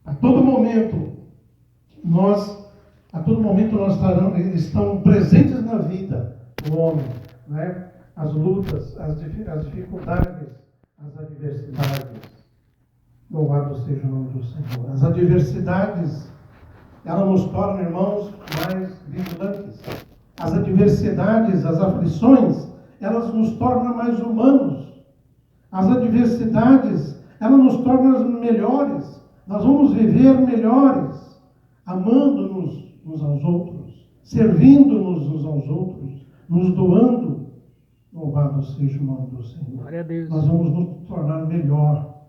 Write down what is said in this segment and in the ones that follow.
A todo momento nós estão presentes na vida do homem, né? As lutas, as dificuldades, as adversidades. Louvado seja o nome do Senhor. As adversidades, elas nos tornam, irmãos, mais vigilantes. As adversidades, as aflições, elas nos tornam mais humanos. As adversidades, elas nos tornam melhores. Nós vamos viver melhores, amando-nos uns aos outros, servindo-nos uns aos outros, nos doando. Louvado seja o nome do Senhor. Glória a Deus. Nós vamos nos tornar melhor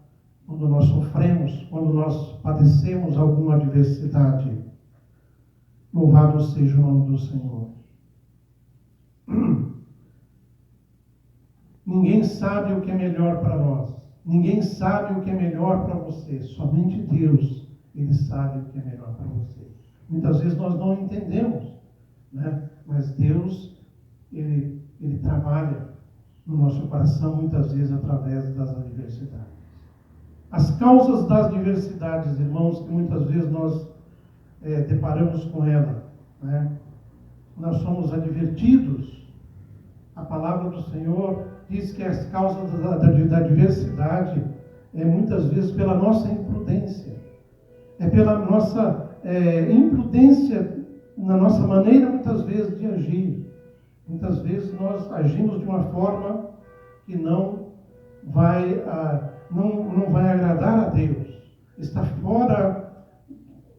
quando nós sofremos, quando nós padecemos alguma adversidade. Louvado seja o nome do Senhor. Ninguém sabe o que é melhor para nós. Ninguém sabe o que é melhor para você. Somente Deus, Ele sabe o que é melhor para você. Muitas vezes nós não entendemos, né? Mas Deus, Ele trabalha no nosso coração, muitas vezes através das adversidades. As causas das adversidades, irmãos, que muitas vezes nós deparamos com ela, né? Nós somos advertidos. A palavra do Senhor diz que as causas da adversidade é muitas vezes pela nossa imprudência. É pela nossa imprudência na nossa maneira, muitas vezes, de agir. Muitas vezes nós agimos de uma forma que não vai agradar a Deus. Está fora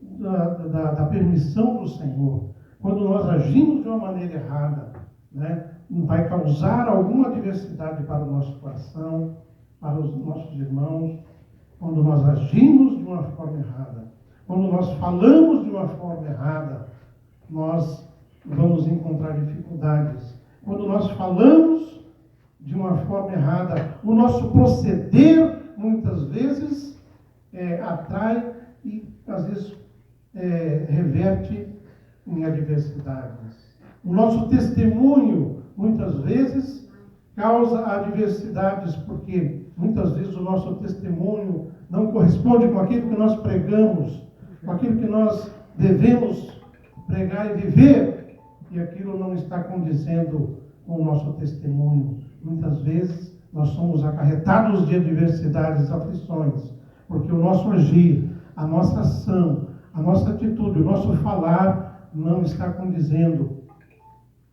da permissão do Senhor. Quando nós agimos de uma maneira errada, né, vai causar alguma adversidade para o nosso coração, para os nossos irmãos. Quando nós agimos de uma forma errada, quando nós falamos de uma forma errada, nós vamos encontrar dificuldades. Quando nós falamos de uma forma errada, o nosso proceder, muitas vezes, atrai e, às vezes, reverte em adversidades. O nosso testemunho, muitas vezes, causa adversidades, porque muitas vezes o nosso testemunho não corresponde com aquilo que nós pregamos, com aquilo que nós devemos pregar e viver, e aquilo não está condizendo com o nosso testemunho. Muitas vezes nós somos acarretados de adversidades, aflições, porque o nosso agir, a nossa ação, a nossa atitude, o nosso falar não está condizendo.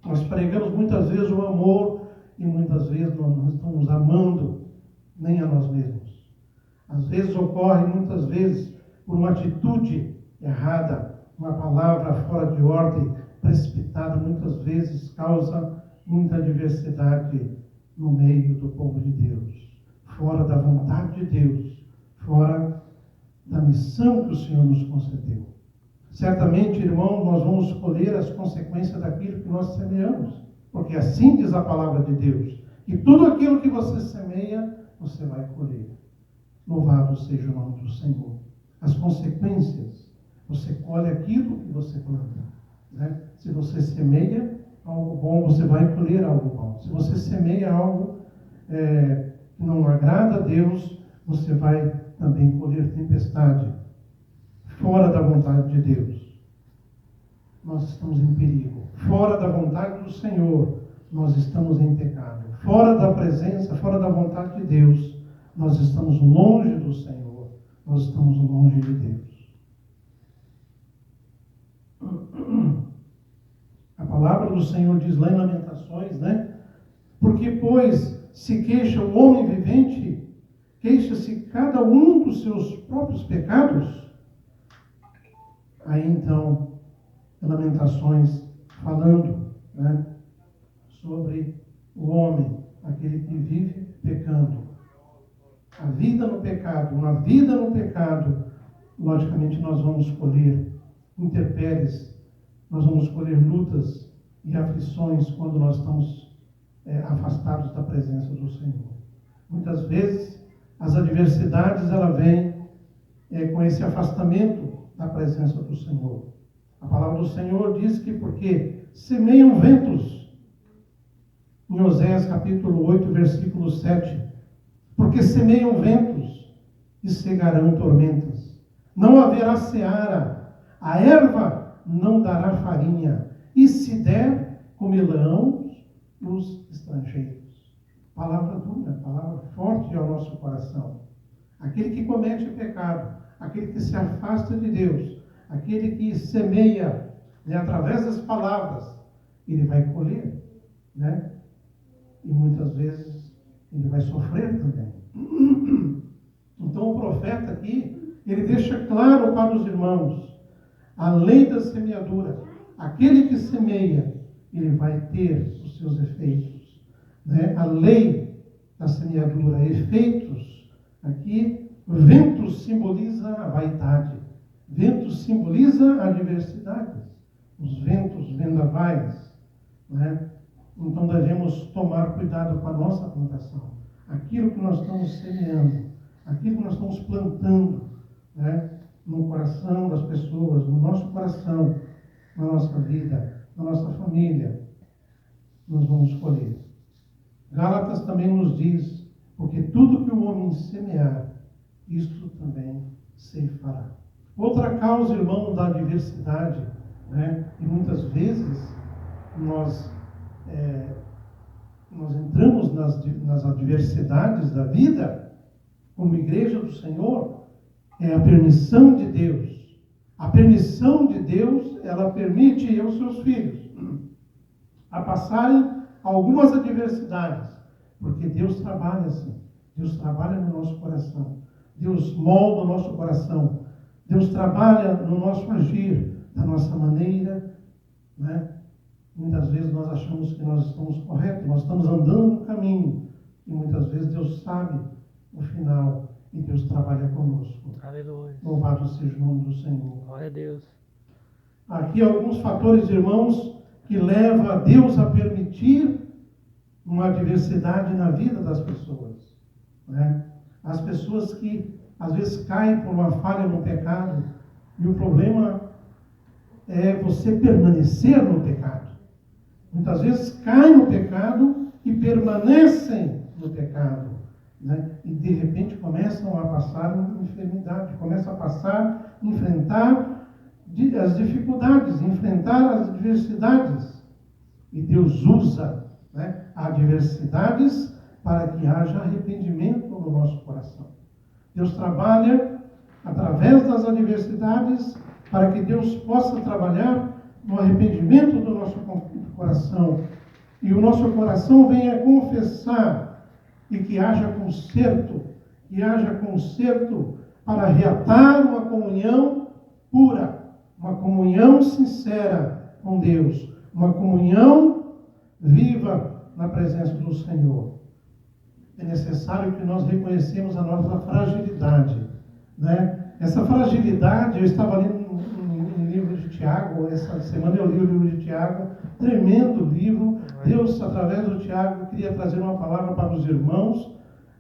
Nós pregamos muitas vezes o amor e muitas vezes nós não estamos amando nem a nós mesmos. Às vezes ocorre, muitas vezes, por uma atitude errada, uma palavra fora de ordem, precipitada, muitas vezes causa muita adversidade no meio do povo de Deus, fora da vontade de Deus, fora da missão que o Senhor nos concedeu. Certamente, irmão, nós vamos colher as consequências daquilo que nós semeamos, porque assim diz a palavra de Deus, que tudo aquilo que você semeia, você vai colher. Louvado seja o nome do Senhor. As consequências, você colhe aquilo que você planta, né? Se você semeia algo bom, você vai colher algo bom. Se você semeia algo que não agrada a Deus, você vai também colher tempestade, fora da vontade de Deus. Nós estamos em perigo. Fora da vontade do Senhor, nós estamos em pecado. Fora da presença, fora da vontade de Deus, nós estamos longe do Senhor. Nós estamos longe de Deus. A palavra do Senhor diz lá em Lamentações, né? Porque, pois, se queixa o homem vivente, queixa-se cada um dos seus próprios pecados. Aí, então, Lamentações falando, né, sobre o homem, aquele que vive pecando. A vida no pecado, uma vida no pecado, logicamente nós vamos colher intempéries, nós vamos colher lutas e aflições quando nós estamos afastados da presença do Senhor. Muitas vezes as adversidades ela vem com esse afastamento da presença do Senhor. A palavra do Senhor diz que porque semeiam ventos, em Oséias capítulo 8, versículo 7, porque semeiam ventos e cegarão tormentas. não haverá seara, a erva não dará farinha, e se der, comerão os estrangeiros. Palavra dura, palavra forte ao nosso coração. Aquele que comete o pecado, aquele que se afasta de Deus, aquele que semeia, né, através das palavras, ele vai colher, né? E muitas vezes ele vai sofrer também. Então o profeta aqui, ele deixa claro para os irmãos a lei da semeadura. Aquele que semeia, ele vai ter os seus efeitos, né? A lei da semeadura, efeitos. Aqui, vento simboliza a vaidade. Vento simboliza a adversidade. Os ventos vendavais, né? Então devemos tomar cuidado com a nossa plantação. Aquilo que nós estamos semeando, aquilo que nós estamos plantando, né? No coração das pessoas, no nosso coração, na nossa vida, na nossa família, nós vamos colher. Gálatas também nos diz, porque tudo que o homem semear, isso também se fará. Outra causa, irmão, da adversidade, né? E muitas vezes nós entramos nas adversidades da vida, como igreja do Senhor, é a permissão de Deus. A permissão de Deus, ela permite aos seus filhos a passarem algumas adversidades, porque Deus trabalha assim. Deus trabalha no nosso coração. Deus molda o nosso coração. Deus trabalha no nosso agir, da nossa maneira, né? Muitas vezes nós achamos que nós estamos corretos, nós estamos andando no caminho. E muitas vezes Deus sabe o final e Deus trabalha conosco. Aleluia. Louvado seja o nome do Senhor. Glória a Deus. Aqui alguns fatores, irmãos, que levam a Deus a permitir uma adversidade na vida das pessoas, né? As pessoas que às vezes caem por uma falha no pecado, e o problema é você permanecer no pecado. Muitas vezes caem no pecado e permanecem no pecado, né? E de repente começam a passar enfermidade, começam a passar, enfrentar as dificuldades, enfrentar as adversidades. E Deus usa, né, adversidades para que haja arrependimento no nosso coração. Deus trabalha através das adversidades para que Deus possa trabalhar no arrependimento do nosso coração. E o nosso coração venha confessar e que haja conserto para reatar uma comunhão pura, uma comunhão sincera com Deus, uma comunhão viva na presença do Senhor. É necessário que nós reconhecemos a nossa fragilidade, né? Essa fragilidade, eu estava lendo um livro de Tiago, essa semana eu li o livro de Tiago, tremendo livro. Deus, através do Tiago, queria trazer uma palavra para os irmãos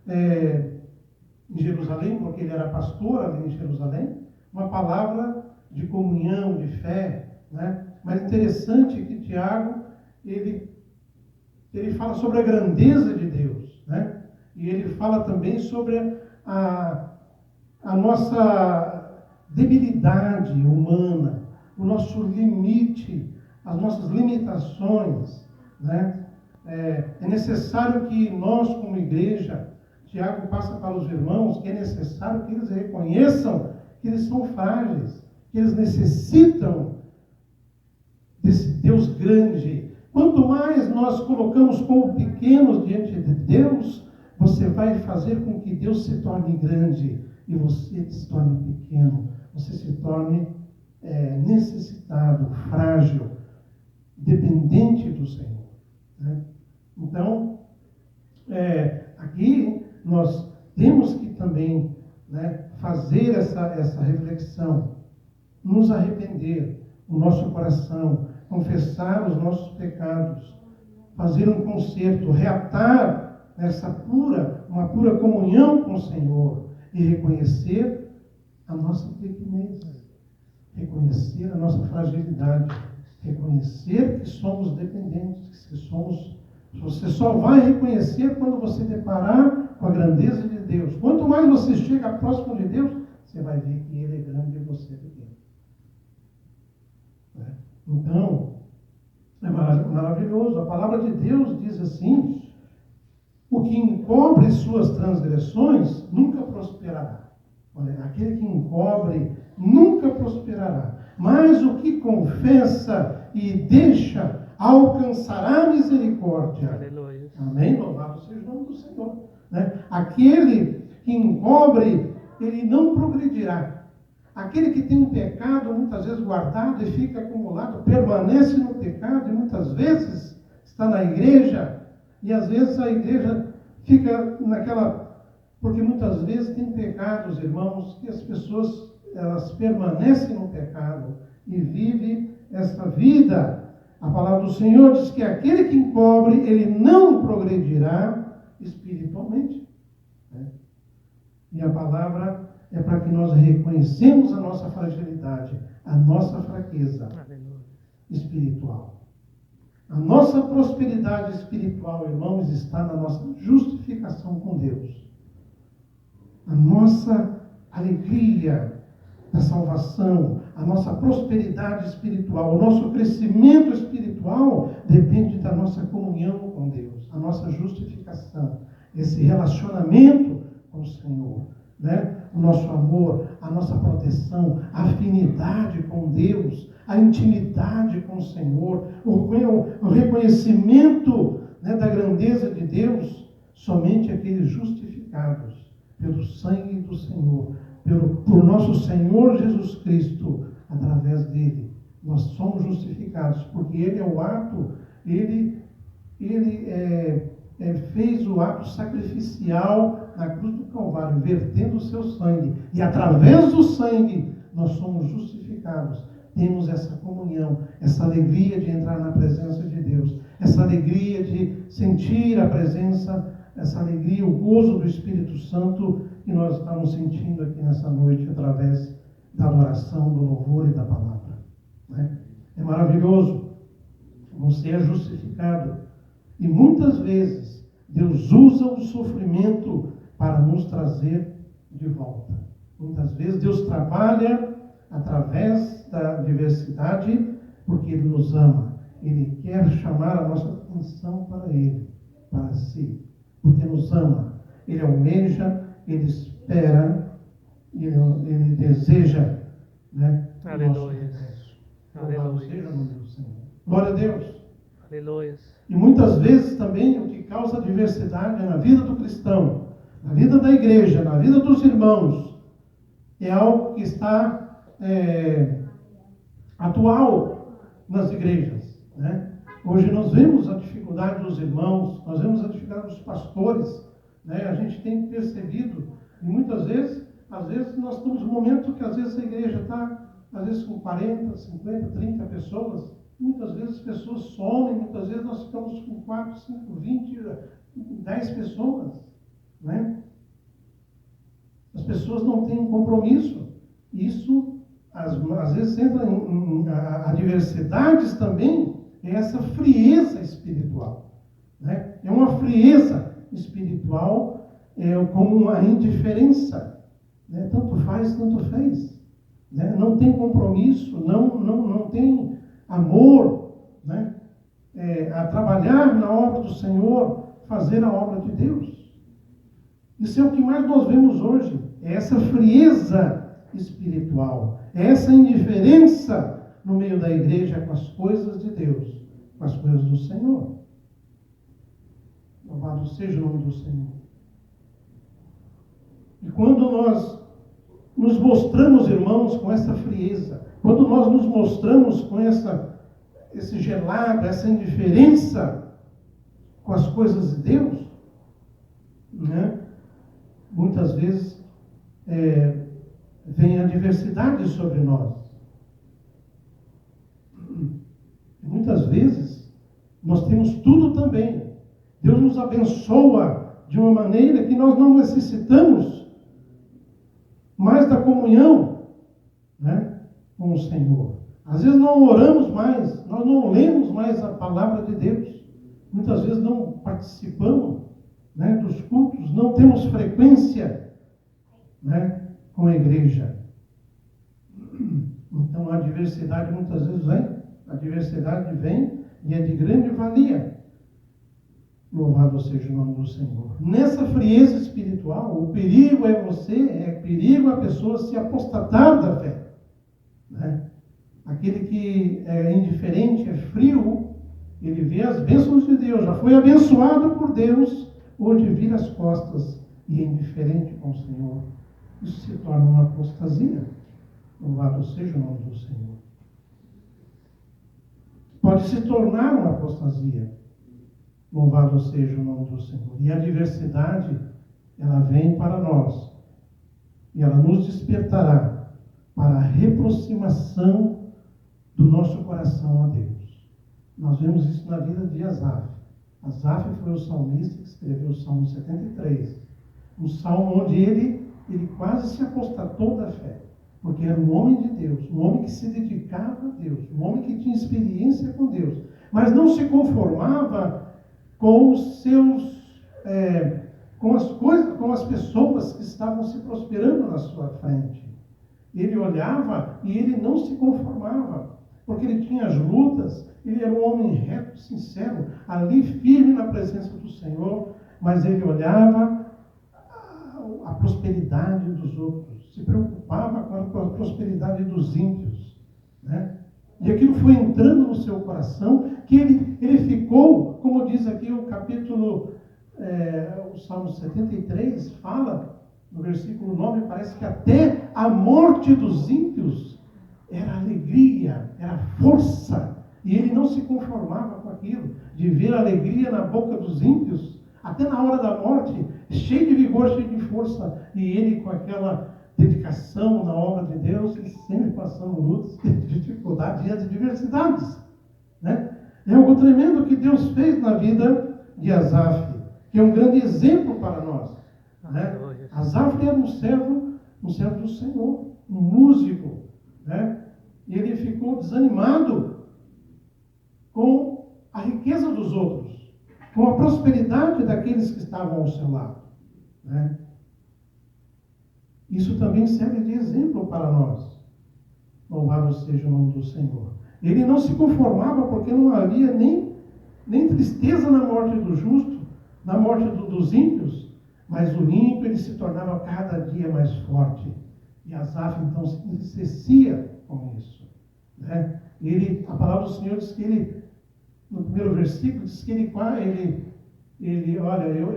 em Jerusalém, porque ele era pastor ali em Jerusalém, uma palavra de comunhão, de fé, né? Mas interessante que Tiago, ele fala sobre a grandeza de Deus, né? E ele fala também sobre a nossa debilidade humana, o nosso limite, as nossas limitações, né? É necessário que nós, como igreja, Tiago passa para os irmãos que é necessário que eles reconheçam que eles são frágeis, que eles necessitam desse Deus grande. Quanto mais nós colocamos como pequenos diante de Deus, você vai fazer com que Deus se torne grande e você se torne pequeno. Você se torne necessitado, frágil, dependente do Senhor, né? Então, aqui nós temos que também, né, fazer essa reflexão, nos arrepender, o nosso coração, confessar os nossos pecados, fazer um conserto, reatar uma pura comunhão com o Senhor e reconhecer a nossa pequenez, reconhecer a nossa fragilidade, reconhecer que somos dependentes, que somos. Você só vai reconhecer quando você deparar com a grandeza de Deus. Quanto mais você chega próximo de Deus, você você vai ver que Ele é grande e você é pequeno. Né? Então, é maravilhoso. A palavra de Deus diz assim: o que encobre suas transgressões nunca prosperará. Olha, aquele que encobre nunca prosperará. Mas o que confessa e deixa alcançará misericórdia. Aleluia. Amém? Louvado seja o nome do Senhor. Né? Aquele que encobre, ele não progredirá. Aquele que tem um pecado muitas vezes guardado e fica acumulado, permanece no pecado e muitas vezes está na igreja, e às vezes a igreja fica naquela... Porque muitas vezes tem pecados, irmãos, que as pessoas elas permanecem no pecado e vivem essa vida. A palavra do Senhor diz que aquele que encobre, ele não progredirá espiritualmente. Né? E a palavra é para que nós reconhecemos a nossa fragilidade, a nossa fraqueza espiritual. A nossa prosperidade espiritual, irmãos, está na nossa justificação com Deus. A nossa alegria da salvação, a nossa prosperidade espiritual, o nosso crescimento espiritual depende da nossa comunhão com Deus, a nossa justificação, esse relacionamento com o Senhor, né? O nosso amor, a nossa proteção, a afinidade com Deus, a intimidade com o Senhor, o reconhecimento, né, da grandeza de Deus. Somente aqueles justificados pelo sangue do Senhor, por nosso Senhor Jesus Cristo, através dele, nós somos justificados, porque ele é o ato, ele fez o ato sacrificial na cruz do Calvário, vertendo o seu sangue, e através do sangue nós somos justificados. Temos essa comunhão, essa alegria de entrar na presença de Deus, essa alegria de sentir a presença, essa alegria, o gozo do Espírito Santo que nós estamos sentindo aqui nessa noite através da adoração, do louvor e da palavra. Né? É maravilhoso. Você é justificado. E muitas vezes Deus usa o sofrimento para nos trazer de volta. Muitas vezes Deus trabalha através da adversidade porque Ele nos ama. Ele quer chamar a nossa atenção para Ele, para si, porque nos ama. Ele almeja, Ele espera, Ele deseja, né, o nosso regresso. Louvado seja o nome do Senhor. Glória a Deus. Aleluia. E muitas vezes também o que causa adversidade na vida do cristão, na vida da igreja, na vida dos irmãos, é algo que está atual nas igrejas. Né? Hoje nós vemos a dificuldade dos irmãos, nós vemos a dificuldade dos pastores. Né? A gente tem percebido, e muitas vezes, às vezes nós estamos num momento que às vezes a igreja está, às vezes com 40, 50, 30 pessoas. Muitas vezes as pessoas somem, muitas vezes nós ficamos com 4, 5, 20, 10 pessoas. Né? As pessoas não têm um compromisso. Isso, às vezes, entra em adversidades também, é essa frieza espiritual. Né? É uma frieza espiritual, como uma indiferença. Né? Tanto faz, tanto fez. Né? Não tem compromisso, não tem amor, né? A trabalhar na obra do Senhor, fazer a obra de Deus. Isso é o que mais nós vemos hoje, é essa frieza espiritual, é essa indiferença no meio da igreja com as coisas de Deus, com as coisas do Senhor. Louvado seja o nome do Senhor. E quando nós nos mostramos, irmãos, com essa frieza, quando nós nos mostramos com esse gelado, essa indiferença com as coisas de Deus, né? Muitas vezes vem adversidade sobre nós. Muitas vezes nós temos tudo também. Deus nos abençoa de uma maneira que nós não necessitamos mais da comunhão, né, com o Senhor. Às vezes não oramos mais, nós não lemos mais a palavra de Deus. Muitas vezes não participamos, né, dos cultos, não temos frequência, né, com a igreja. Então a diversidade muitas vezes vem, a diversidade vem e é de grande valia. Louvado seja o nome do Senhor. Nessa frieza espiritual, o perigo é perigo a pessoa se apostatar da fé. Né? Aquele que é indiferente, é frio, ele vê as bênçãos de Deus, já foi abençoado por Deus, hoje vira as costas e é indiferente com o Senhor. Isso se torna uma apostasia. Louvado seja o nome do Senhor. Pode se tornar uma apostasia. Louvado seja o nome do Senhor. E a diversidade, ela vem para nós. E ela nos despertará para a reaproximação do nosso coração a Deus. Nós vemos isso na vida de Asaf. Asaf foi o salmista que escreveu o Salmo 73. Um salmo onde ele quase se apostatou da fé. Porque era um homem de Deus, um homem que se dedicava a Deus, um homem que tinha experiência com Deus. Mas não se conformava com os seus, com as pessoas que estavam se prosperando na sua frente. Ele olhava e ele não se conformava, porque ele tinha as lutas, ele era um homem reto, sincero, ali firme na presença do Senhor, mas ele olhava a prosperidade dos outros, se preocupava com a prosperidade dos ímpios, né? E aquilo foi entrando no seu coração, que ele ficou, como diz aqui o capítulo, o Salmo 73, fala, no versículo 9, parece que até a morte dos ímpios era alegria, era força, e ele não se conformava com aquilo, de ver a alegria na boca dos ímpios, até na hora da morte, cheio de vigor, cheio de força, e ele com aquela dedicação na obra de Deus, e sempre passando lutas, dificuldades e adversidades, né? É algo tremendo que Deus fez na vida de Asaf, que é um grande exemplo para nós, né? Asaf era um servo do Senhor, um músico, né? E ele ficou desanimado com a riqueza dos outros, com a prosperidade daqueles que estavam ao seu lado, né? Isso também serve de exemplo para nós. Louvado seja o nome do Senhor. Ele não se conformava porque não havia nem tristeza na morte do justo, na morte dos ímpios, mas o ímpio ele se tornava cada dia mais forte. E Asaf então se entristecia com isso, né? A palavra do Senhor diz que ele, no primeiro versículo, diz que olha, eu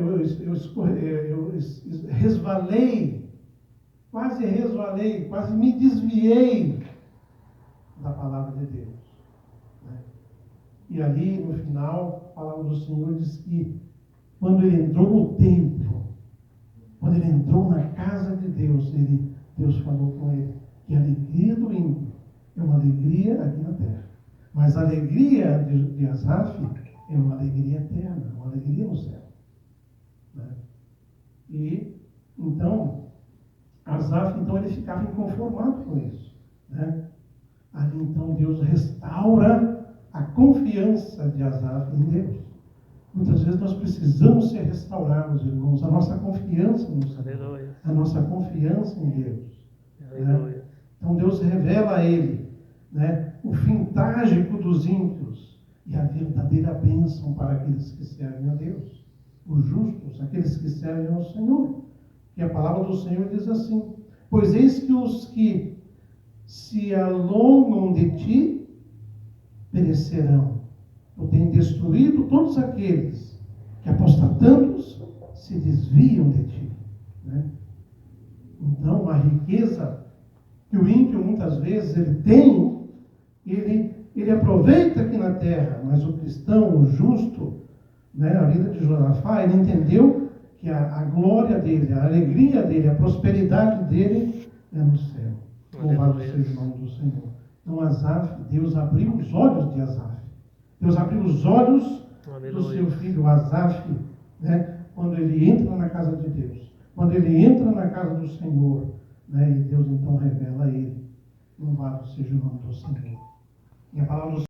resvalei, quase me desviei da palavra de Deus, né? E ali, no final, a palavra do Senhor diz que quando ele entrou no templo, quando ele entrou na casa de Deus, Deus falou com ele que a alegria do ímpio é uma alegria aqui na terra, mas a alegria de Asaf é uma alegria eterna, uma alegria no céu, né? E então Asaf, então, ele ficava inconformado com isso, né? Ali, então, Deus restaura a confiança de Asaf em Deus. Muitas vezes nós precisamos ser restaurados, irmãos, a nossa confiança no Senhor, a nossa confiança em Deus, né? Então, Deus revela a ele, né, o fim trágico dos ímpios e a verdadeira bênção para aqueles que servem a Deus, os justos, aqueles que servem ao Senhor. E a palavra do Senhor diz assim: pois eis que os que se alongam de ti perecerão. Tu tens destruído todos aqueles que, apostatando, se desviam de ti, né? Então, a riqueza que o ímpio muitas vezes ele tem, ele aproveita aqui na terra, mas o cristão, o justo, né, a vida de Josafá, ele entendeu que a glória dele, a alegria dele, a prosperidade dele é no céu. Louvado seja o nome do Senhor. Então, Asaf, Deus abriu os olhos de Asaf. Deus abriu os olhos do seu filho Asaf, né, quando ele entra na casa de Deus, quando ele entra na casa do Senhor, né, e Deus então revela a ele. Louvado seja o nome do Senhor. E a palavra do